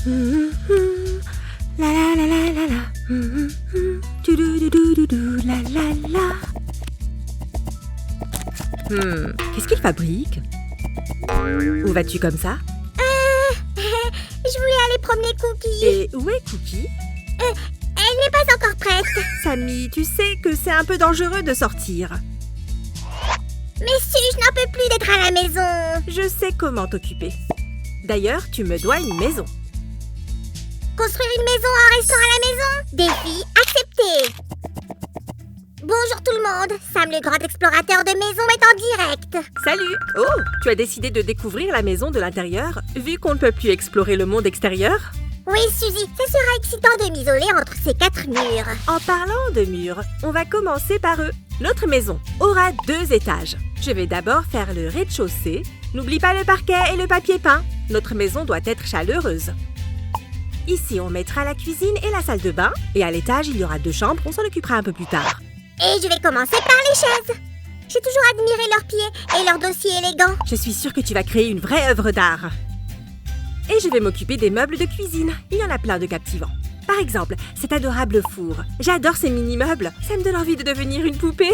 La la la la la la. Du du du du du du la la la. Qu'est-ce qu'il fabrique? Où vas-tu comme ça? Je voulais aller promener Cookie. Et où est Cookie? Elle n'est pas encore prête. Samy, tu sais que c'est un peu dangereux de sortir. Mais si, je n'en peux plus d'être à la maison. Je sais comment t'occuper. D'ailleurs, tu me dois une maison. Construire une maison en restant à la maison? Défi accepté. Bonjour tout le monde. Sam, le grand explorateur de maison, est en direct. Salut! Oh, tu as décidé de découvrir la maison de l'intérieur, vu qu'on ne peut plus explorer le monde extérieur? Oui, Suzy, ce sera excitant de m'isoler entre ces 4 murs. En parlant de murs, on va commencer par eux. Notre maison aura 2 étages. Je vais d'abord faire le rez-de-chaussée. N'oublie pas le parquet et le papier peint. Notre maison doit être chaleureuse. Ici, on mettra la cuisine et la salle de bain. Et à l'étage, il y aura 2 chambres, on s'en occupera un peu plus tard. Et je vais commencer par les chaises. J'ai toujours admiré leurs pieds et leurs dossiers élégants. Je suis sûre que tu vas créer une vraie œuvre d'art. Et je vais m'occuper des meubles de cuisine. Il y en a plein de captivants. Par exemple, cet adorable four. J'adore ces mini-meubles. Ça me donne envie de devenir une poupée.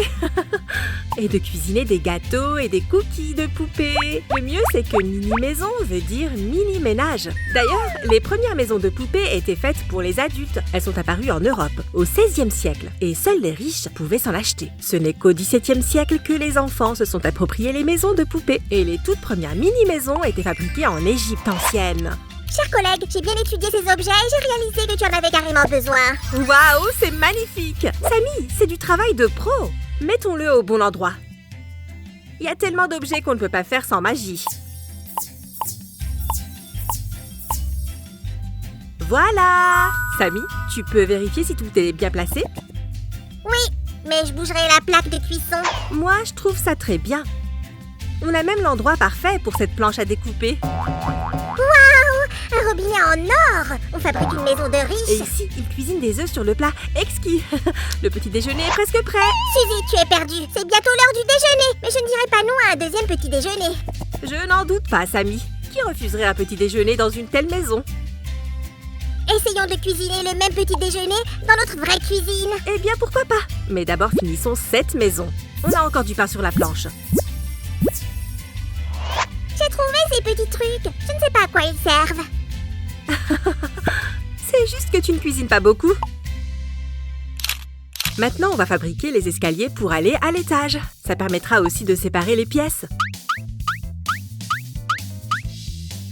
Et de cuisiner des gâteaux et des cookies de poupées. Le mieux, c'est que mini-maison veut dire mini-ménage. D'ailleurs, les premières maisons de poupées étaient faites pour les adultes. Elles sont apparues en Europe, au XVIe siècle. Et seuls les riches pouvaient s'en acheter. Ce n'est qu'au XVIIe siècle que les enfants se sont appropriés les maisons de poupées. Et les toutes premières mini-maisons étaient fabriquées en Égypte ancienne. Chers collègues, j'ai bien étudié ces objets et j'ai réalisé que tu en avais carrément besoin. Waouh, c'est magnifique! Samy, c'est du travail de pro! Mettons-le au bon endroit. Il y a tellement d'objets qu'on ne peut pas faire sans magie. Voilà! Samy, tu peux vérifier si tout est bien placé? Oui, mais je bougerai la plaque de cuisson. Moi, je trouve ça très bien. On a même l'endroit parfait pour cette planche à découper. Un robinet en or! On fabrique une maison de Et riches. ici, il cuisine des œufs sur le plat exquis. Le petit déjeuner est presque prêt. Suzy, tu es perdue. C'est bientôt l'heure du déjeuner. Mais je ne dirai pas non à un deuxième petit déjeuner. Je n'en doute pas, Samy. Qui refuserait un petit déjeuner dans une telle maison? Essayons de cuisiner le même petit déjeuner dans notre vraie cuisine. Eh bien, pourquoi pas? Mais d'abord, finissons cette maison. On a encore du pain sur la planche. J'ai trouvé ces petits trucs. Je ne sais pas à quoi ils servent. C'est juste que tu ne cuisines pas beaucoup. Maintenant, on va fabriquer les escaliers pour aller à l'étage. Ça permettra aussi de séparer les pièces.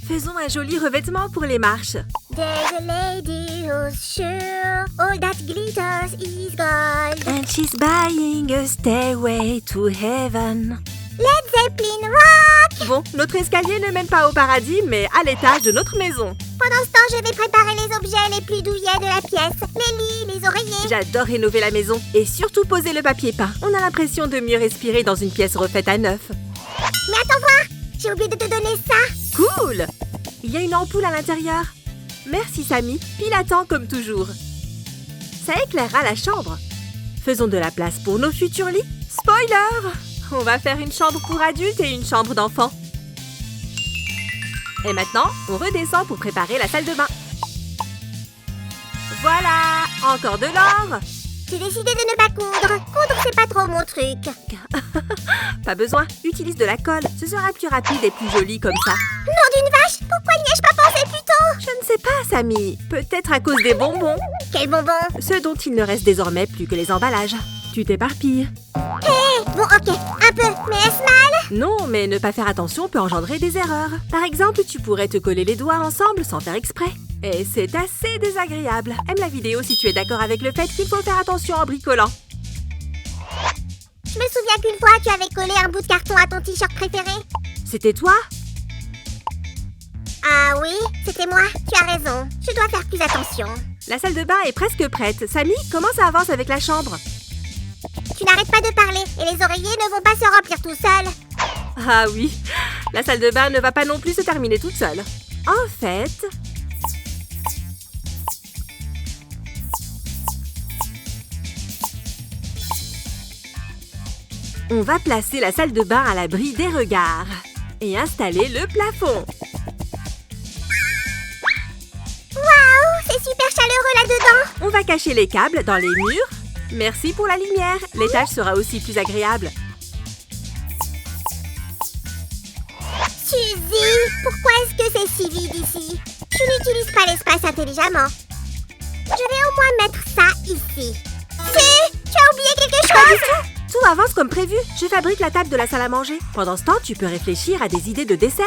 Faisons un joli revêtement pour les marches. There's a lady who's sure all that glitters is gold. And she's buying a stairway to heaven. Led Zeppelin rock! Bon, notre escalier ne mène pas au paradis, mais à l'étage de notre maison. Pendant ce temps, je vais préparer les objets les plus douillets de la pièce. Les lits, les oreillers. J'adore rénover la maison et surtout poser le papier peint. On a l'impression de mieux respirer dans une pièce refaite à neuf. Mais attends voir! J'ai oublié de te donner ça. Cool! Il y a une ampoule à l'intérieur. Merci Samy, pile à temps comme toujours. Ça éclairera la chambre. Faisons de la place pour nos futurs lits. Spoiler! On va faire une chambre pour adultes et une chambre d'enfants. Et maintenant, on redescend pour préparer la salle de bain. Voilà! Encore de l'or! J'ai décidé de ne pas coudre. Coudre, c'est pas trop mon truc. Pas besoin, utilise de la colle. Ce sera plus rapide et plus joli comme ça. Nom d'une vache, pourquoi n'y ai-je pas pensé plus tôt? Je ne sais pas, Samy. Peut-être à cause des bonbons. Quel bonbon? Ceux dont il ne reste désormais plus que les emballages. Tu t'éparpilles. Bon, ok, un peu, mais est-ce mal? Non, mais ne pas faire attention peut engendrer des erreurs. Par exemple, tu pourrais te coller les doigts ensemble sans faire exprès. Et c'est assez désagréable. Aime la vidéo si tu es d'accord avec le fait qu'il faut faire attention en bricolant. Je me souviens qu'une fois, tu avais collé un bout de carton à ton t-shirt préféré. C'était toi? Ah oui, c'était moi. Tu as raison. Je dois faire plus attention. La salle de bain est presque prête. Samy, comment ça avance avec la chambre? Tu n'arrêtes pas de parler et les oreillers ne vont pas se remplir tout seuls. Ah oui, la salle de bain ne va pas non plus se terminer toute seule. En fait... on va placer la salle de bain à l'abri des regards et installer le plafond. On va cacher les câbles dans les murs. Merci pour la lumière. L'étage sera aussi plus agréable. Suzy, pourquoi est-ce que c'est si vide ici? Tu n'utilises pas l'espace intelligemment. Je vais au moins mettre ça ici. Tu as oublié quelque Pas du chose? tout. Tout avance comme prévu. Je fabrique la table de la salle à manger. Pendant ce temps, tu peux réfléchir à des idées de dessert.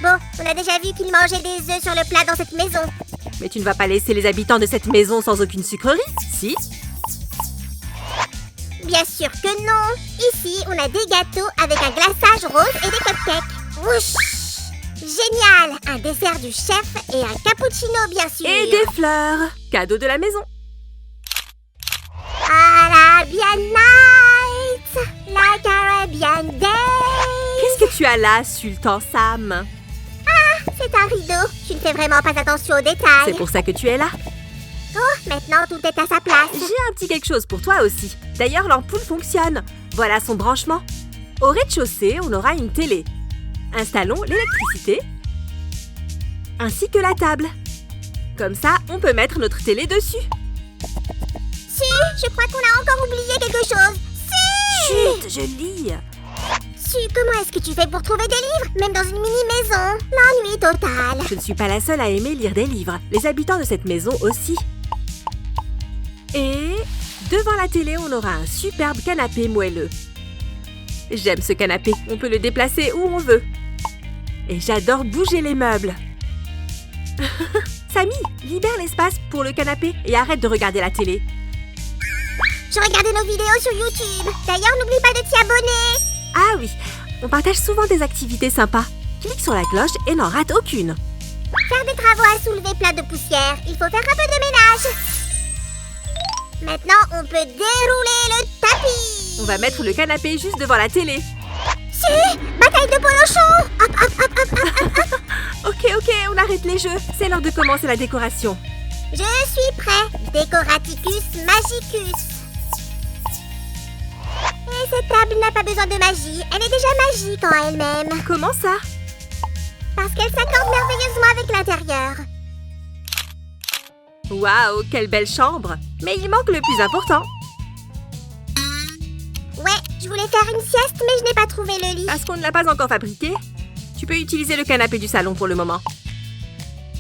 Bon, on a déjà vu qu'il mangeait des œufs sur le plat dans cette maison. Mais tu ne vas pas laisser les habitants de cette maison sans aucune sucrerie, si? Bien sûr que non. Ici, on a des gâteaux avec un glaçage rose et des cupcakes. Ouch! Génial! Un dessert du chef et un cappuccino, bien sûr. Et des fleurs. Cadeau de la maison. À l'Arabian Night! La Caribbean Day! Qu'est-ce que tu as là, Sultan Sam? C'est un rideau. Tu ne fais vraiment pas attention aux détails. C'est pour ça que tu es là. Oh, maintenant tout est à sa place. J'ai un petit quelque chose pour toi aussi. D'ailleurs, l'ampoule fonctionne. Voilà son branchement. Au rez-de-chaussée, on aura une télé. Installons l'électricité, ainsi que la table. Comme ça, on peut mettre notre télé dessus. Je crois qu'on a encore oublié quelque chose. Chut, je lis. Comment est-ce que tu fais pour trouver des livres, même dans une mini-maison? L'ennui total. Je ne suis pas la seule à aimer lire des livres. Les habitants de cette maison aussi. Et devant la télé, on aura un superbe canapé moelleux. J'aime ce canapé. On peut le déplacer où on veut. Et j'adore bouger les meubles. Samy, libère l'espace pour le canapé et arrête de regarder la télé. Je regardais nos vidéos sur YouTube. D'ailleurs, n'oublie pas de t'y abonner. Ah oui, on partage souvent des activités sympas. Clique sur la cloche et n'en rate aucune. Faire des travaux à soulever plein de poussière. Il faut faire un peu de ménage. Maintenant, on peut dérouler le tapis. On va mettre le canapé juste devant la télé. Bataille de polochon. Hop, hop, hop, hop, hop, hop. Ok, on arrête les jeux. C'est l'heure de commencer la décoration. Je suis prêt. Décoraticus magicus. Et cette table n'a pas besoin de magie. Elle est déjà magique en elle-même. Comment ça? Parce qu'elle s'accorde merveilleusement avec l'intérieur. Waouh, quelle belle chambre. Mais il manque le plus important. Ouais, je voulais faire une sieste, mais je n'ai pas trouvé le lit. Parce qu'on ne l'a pas encore fabriqué. Tu peux utiliser le canapé du salon pour le moment.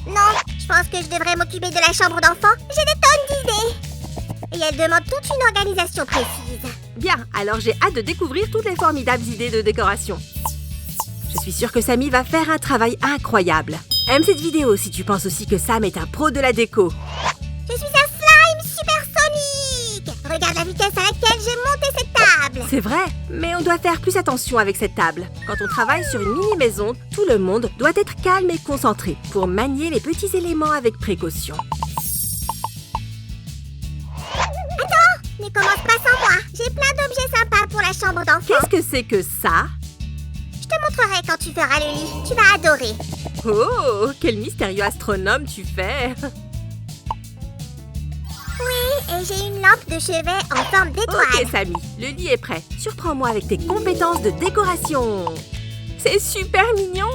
Non, je pense que je devrais m'occuper de la chambre d'enfant. J'ai des tonnes d'idées. Et elle demande toute une organisation précise. Bien, alors j'ai hâte de découvrir toutes les formidables idées de décoration. Je suis sûre que Samy va faire un travail incroyable. Aime cette vidéo si tu penses aussi que Sam est un pro de la déco. Je suis un slime supersonique. Regarde la vitesse à laquelle j'ai monté cette table. C'est vrai, mais on doit faire plus attention avec cette table. Quand on travaille sur une mini-maison, tout le monde doit être calme et concentré pour manier les petits éléments avec précaution. Ne commence pas sans moi. J'ai plein d'objets sympas pour la chambre d'enfant. Qu'est-ce que c'est que ça? Je te montrerai quand tu feras le lit. Tu vas adorer. Oh, quel mystérieux astronome tu fais! Oui, et j'ai une lampe de chevet en forme d'étoile. Ok, Samy, le lit est prêt. Surprends-moi avec tes compétences de décoration. C'est super mignon!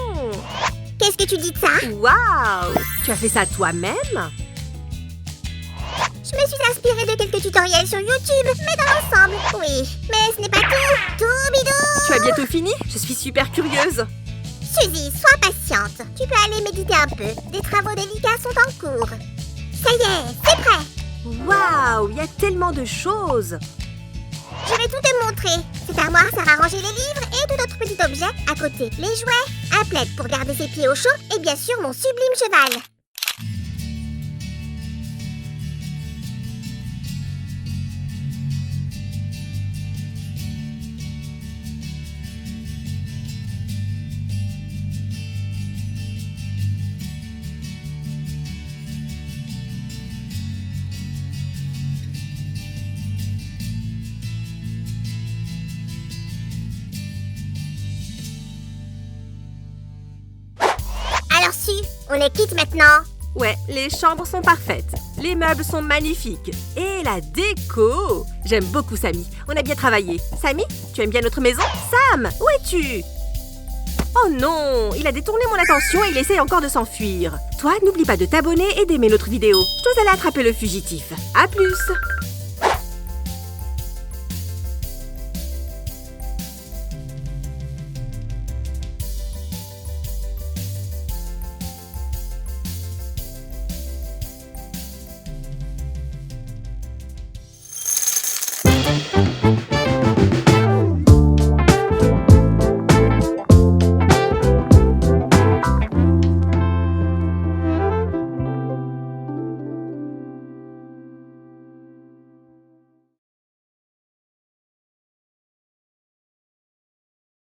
Qu'est-ce que tu dis de ça? Waouh! Tu as fait ça toi-même? Je me suis inspirée de quelques tutoriels sur YouTube, mais dans l'ensemble, oui. Mais ce n'est pas tout. Tout bidou! Tu as bientôt fini? Je suis super curieuse. Suzy, sois patiente. Tu peux aller méditer un peu. Des travaux délicats sont en cours. Ça y est, c'est prêt. Waouh! Il y a tellement de choses! Je vais tout te montrer. Cette armoire sert à ranger les livres et tout autre petit objet à côté. Les jouets, un plaid pour garder ses pieds au chaud et bien sûr mon sublime cheval. Alors Su, on est quitte maintenant. Ouais, les chambres sont parfaites. Les meubles sont magnifiques. Et la déco! J'aime beaucoup Samy. On a bien travaillé. Samy, tu aimes bien notre maison? Sam, où es-tu? Oh non, il a détourné mon attention et il essaye encore de s'enfuir. Toi, n'oublie pas de t'abonner et d'aimer notre vidéo. Je dois aller attraper le fugitif. À plus!